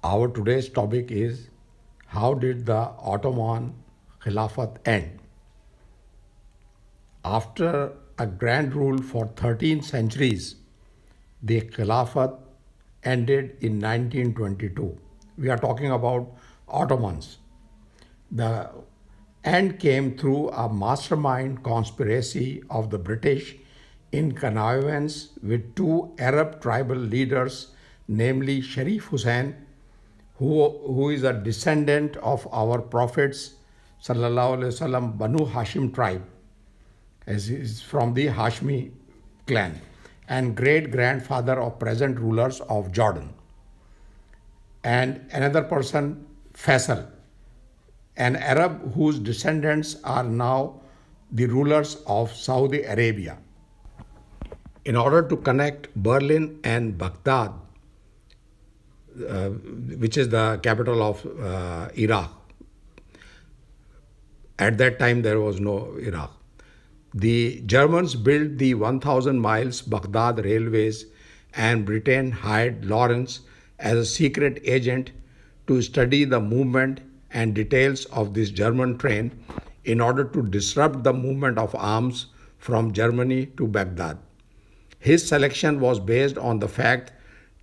Our today's topic is how did the Ottoman Khilafat end? After a grand rule for 13 centuries, the Khilafat ended in 1922. We are talking about Ottomans. The end came through a mastermind conspiracy of the British in connivance with two Arab tribal leaders, namely Sharif Hussain, who is a descendant of our prophets Sallallahu Alaihi Wasallam Banu Hashim tribe, as he is from the Hashmi clan, and great grandfather of present rulers of Jordan. And another person, Faisal, an Arab whose descendants are now the rulers of Saudi Arabia. In order to connect Berlin and Baghdad, which is the capital of Iraq. At that time, there was no Iraq. The Germans built the 1,000 miles Baghdad railways, and Britain hired Lawrence as a secret agent to study the movement and details of this German train in order to disrupt the movement of arms from Germany to Baghdad. His selection was based on the fact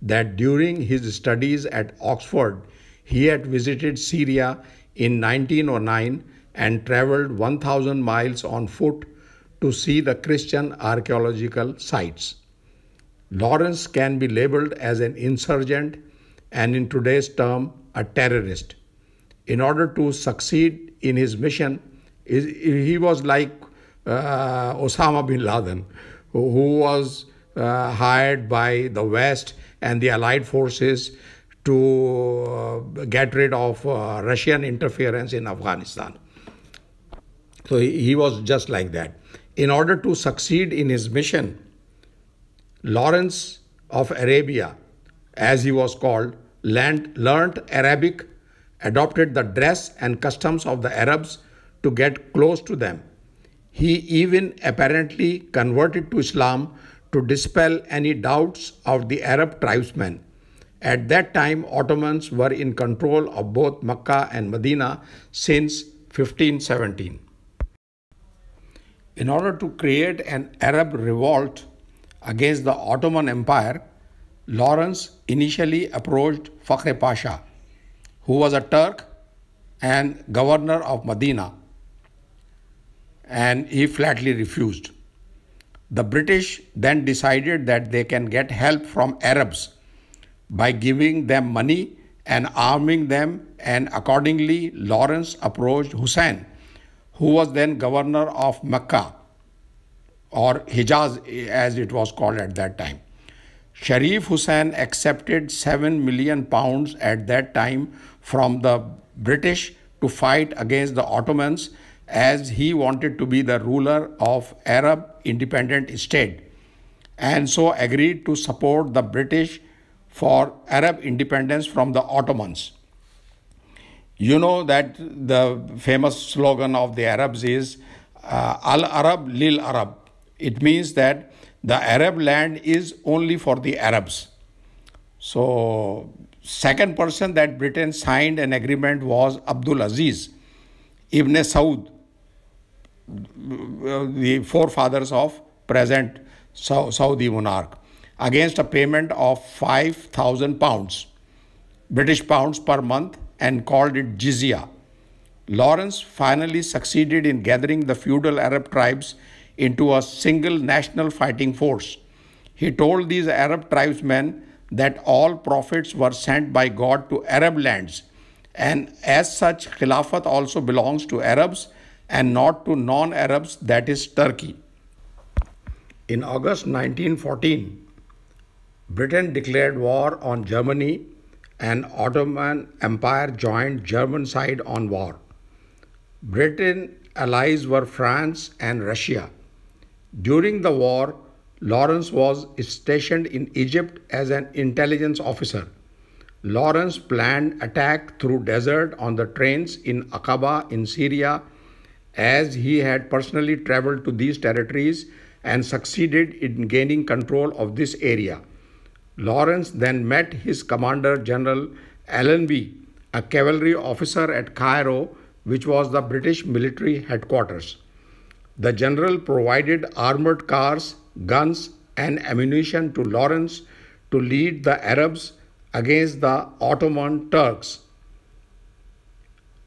that during his studies at Oxford, he had visited Syria in 1909 and traveled 1,000 miles on foot to see the Christian archaeological sites. Lawrence can be labeled as an insurgent and, in today's term, a terrorist. In order to succeed in his mission, he was like Osama bin Laden, who was hired by the West and the Allied forces to get rid of Russian interference in Afghanistan. So he was just like that. In order to succeed in his mission, Lawrence of Arabia, as he was called, learnt Arabic, adopted the dress and customs of the Arabs to get close to them. He even apparently converted to Islam to dispel any doubts of the Arab tribesmen. At that time, Ottomans were in control of both Mecca and Medina since 1517. In order to create an Arab revolt against the Ottoman Empire, Lawrence initially approached Fakhr Pasha, who was a Turk and governor of Medina, and he flatly refused. The British then decided that they can get help from Arabs by giving them money and arming them, and accordingly Lawrence approached Hussain, who was then governor of Mecca, or Hijaz as it was called at that time. Sharif Hussain accepted 7 million pounds at that time from the British to fight against the Ottomans, as he wanted to be the ruler of Arab independent state, and so agreed to support the British for Arab independence from the Ottomans. You know that the famous slogan of the Arabs is Al-Arab lil-Arab. It means that the Arab land is only for the Arabs. So, second person that Britain signed an agreement was Abdul Aziz Ibn Saud, the forefathers of present Saudi monarch, against a payment of 5,000 pounds, British pounds per month, and called it jizya. Lawrence finally succeeded in gathering the feudal Arab tribes into a single national fighting force. He told these Arab tribesmen that all prophets were sent by God to Arab lands, and as such, Khilafat also belongs to Arabs and not to non-Arabs, that is Turkey. In August 1914, Britain declared war on Germany, and Ottoman Empire joined German side on war. Britain allies were France and Russia. During the war, Lawrence was stationed in Egypt as an intelligence officer. Lawrence planned attack through desert on the trains in Aqaba in Syria, as he had personally traveled to these territories and succeeded in gaining control of this area. Lawrence then met his Commander General Allenby, a cavalry officer at Cairo, which was the British military headquarters. The general provided armored cars, guns, and ammunition to Lawrence to lead the Arabs against the Ottoman Turks.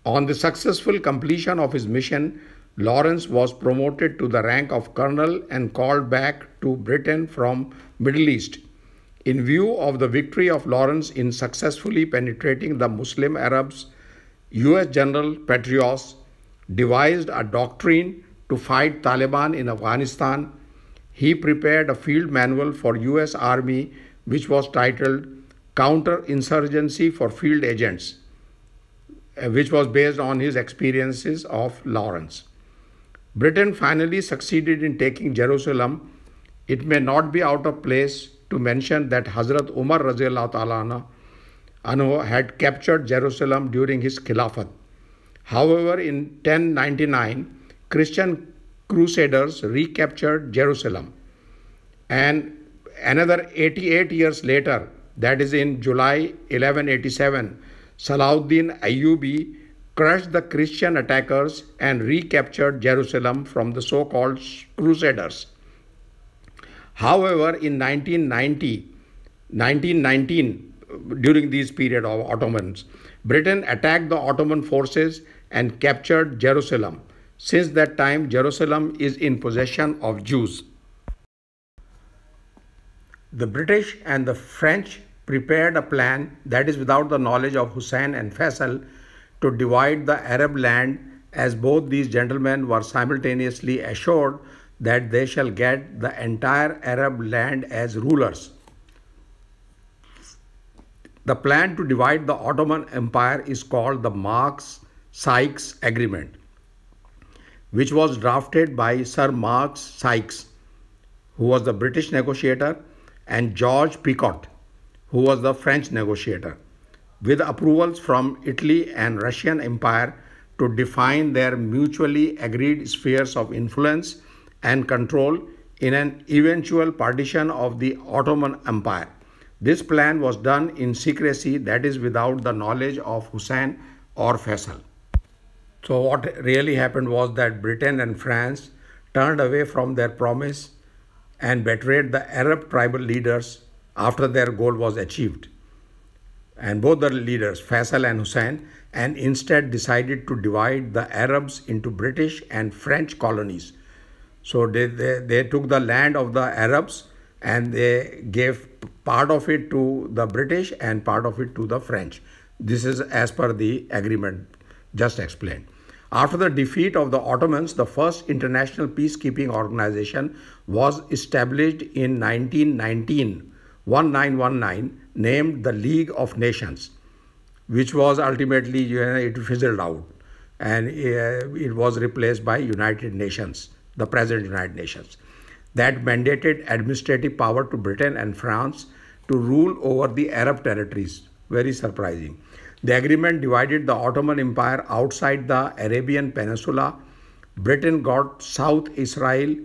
On the successful completion of his mission, Lawrence was promoted to the rank of colonel and called back to Britain from Middle East. In view of the victory of Lawrence in successfully penetrating the Muslim Arabs, US General Petraeus devised a doctrine to fight Taliban in Afghanistan. He prepared a field manual for US Army which was titled Counterinsurgency for Field Agents, which was based on his experiences of Lawrence. Britain finally succeeded in taking Jerusalem. It may not be out of place to mention that Hazrat Umar Raziallahu Ta'ala Anhu had captured Jerusalem during his Khilafat. However, in 1099, Christian crusaders recaptured Jerusalem. And another 88 years later, that is in July 1187, Salahuddin Ayyubi crushed the Christian attackers and recaptured Jerusalem from the so-called Crusaders. However, in 1919, during this period of Ottomans, Britain attacked the Ottoman forces and captured Jerusalem. Since that time, Jerusalem is in possession of Jews. The British and the French prepared a plan, that is without the knowledge of Hussein and Faisal, to divide the Arab land, as both these gentlemen were simultaneously assured that they shall get the entire Arab land as rulers. The plan to divide the Ottoman Empire is called the Marx-Sykes Agreement, which was drafted by Sir Mark Sykes, who was the British negotiator, and George Picot, who was the French negotiator, with approvals from Italy and Russian Empire to define their mutually agreed spheres of influence and control in an eventual partition of the Ottoman Empire. This plan was done in secrecy, that is without the knowledge of Hussein or Faisal. So what really happened was that Britain and France turned away from their promise and betrayed the Arab tribal leaders after their goal was achieved. And both the leaders, Faisal and Hussein, and instead decided to divide the Arabs into British and French colonies. So they took the land of the Arabs and they gave part of it to the British and part of it to the French. This is as per the agreement just explained. After the defeat of the Ottomans, the first international peacekeeping organization was established in 1919, named the League of Nations, which was ultimately, it fizzled out and it was replaced by United Nations, the present United Nations, that mandated administrative power to Britain and France to rule over the Arab territories. Very surprising. The agreement divided the Ottoman Empire outside the Arabian Peninsula. Britain got South Israel,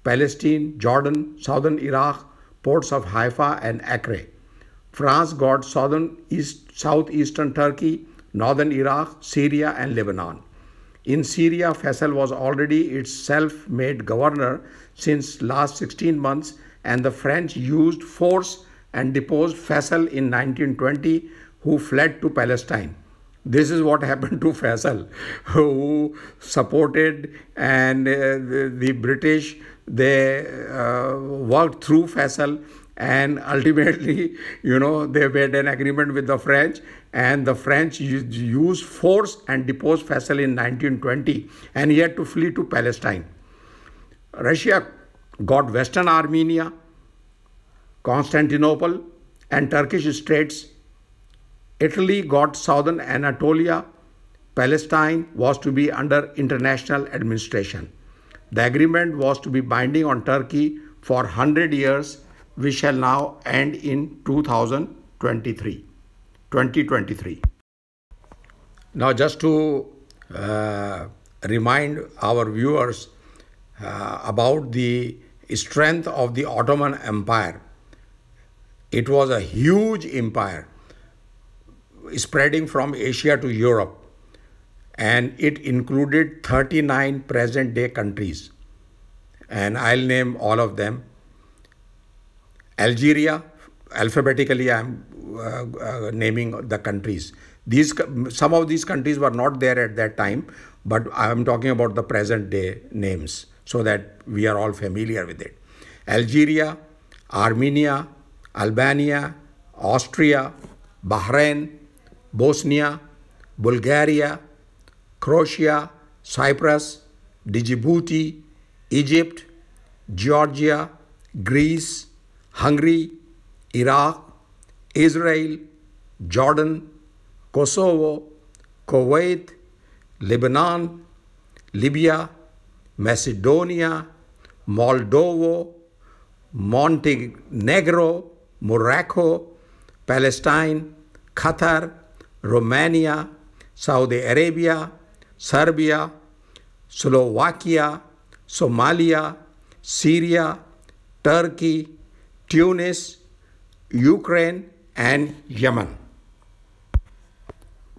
Palestine, Jordan, southern Iraq, ports of Haifa and Acre. France got southeastern Turkey, northern Iraq, Syria and Lebanon. In Syria, Faisal was already its self-made governor since last 16 months, and the French used force and deposed Faisal in 1920, who fled to Palestine. This is what happened to Faisal, who supported, and the British, they worked through Faisal, and ultimately, they made an agreement with the French, and the French used force and deposed Faisal in 1920, and he had to flee to Palestine. Russia got Western Armenia, Constantinople, and Turkish states. Italy got southern Anatolia. Palestine was to be under international administration. The agreement was to be binding on Turkey for 100 years, which shall now end in 2023. Now, just to remind our viewers about the strength of the Ottoman Empire. It was a huge empire. spreading from Asia to Europe, and it included 39 present-day countries. And I'll name all of them. Algeria, alphabetically I'm naming the countries. Some of these countries were not there at that time, but I'm talking about the present-day names so that we are all familiar with it. Algeria, Armenia, Albania, Austria, Bahrain, Bosnia, Bulgaria, Croatia, Cyprus, Djibouti, Egypt, Georgia, Greece, Hungary, Iraq, Israel, Jordan, Kosovo, Kuwait, Lebanon, Libya, Macedonia, Moldova, Montenegro, Morocco, Palestine, Qatar, Romania, Saudi Arabia, Serbia, Slovakia, Somalia, Syria, Turkey, Tunis, Ukraine, and Yemen.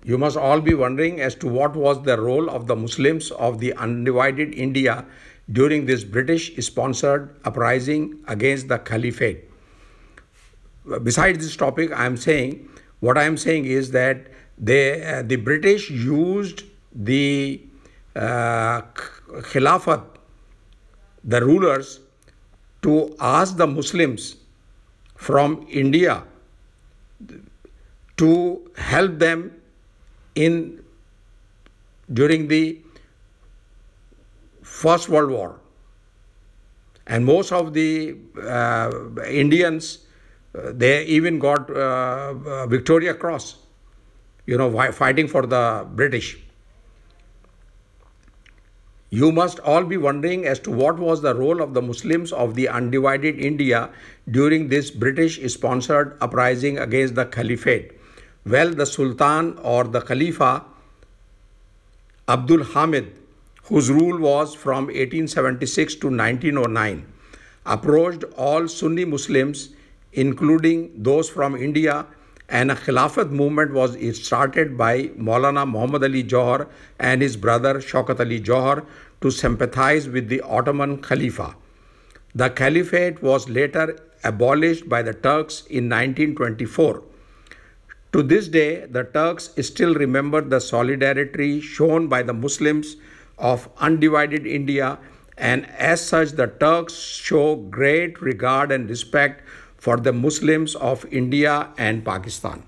You must all be wondering as to what was the role of the Muslims of the undivided India during this British-sponsored uprising against the Caliphate. Besides this topic, what I am saying is that the British used the Khilafat, the rulers, to ask the Muslims from India to help them during the First World War. And most of the Indians, they even got Victoria Cross, fighting for the British. You must all be wondering as to what was the role of the Muslims of the undivided India during this British-sponsored uprising against the Caliphate. Well, the Sultan or the Khalifa, Abdul Hamid, whose rule was from 1876 to 1909, approached all Sunni Muslims, including those from India, and a Khilafat movement was started by Maulana Muhammad Ali Johar and his brother Shaukat Ali Johar to sympathize with the Ottoman Khalifa. The Caliphate was later abolished by the Turks in 1924. To this day, the Turks still remember the solidarity shown by the Muslims of undivided India, and as such, the Turks show great regard and respect for the Muslims of India and Pakistan.